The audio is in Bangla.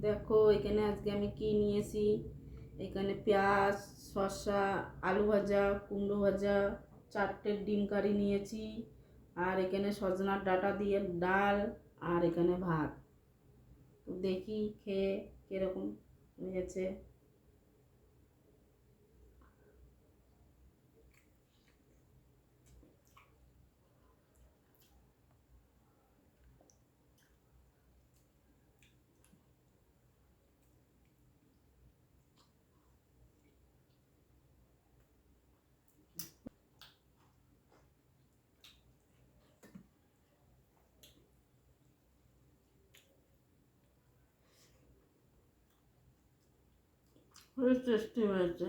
দেখো এখানে আজকে আমি কি নিয়েছি। এখানে পেঁয়াজ, শসা, আলু ভাজা, কুমড়ো ভাজা, 4টে ডিম কারি নিয়েছি। আর এখানে সজনার ডাঁটা দিয়ে ডাল, আর এখানে ভাত। তো দেখি খেয়ে কিরকম হয়েছে। খুবই টেস্টি হয়েছে।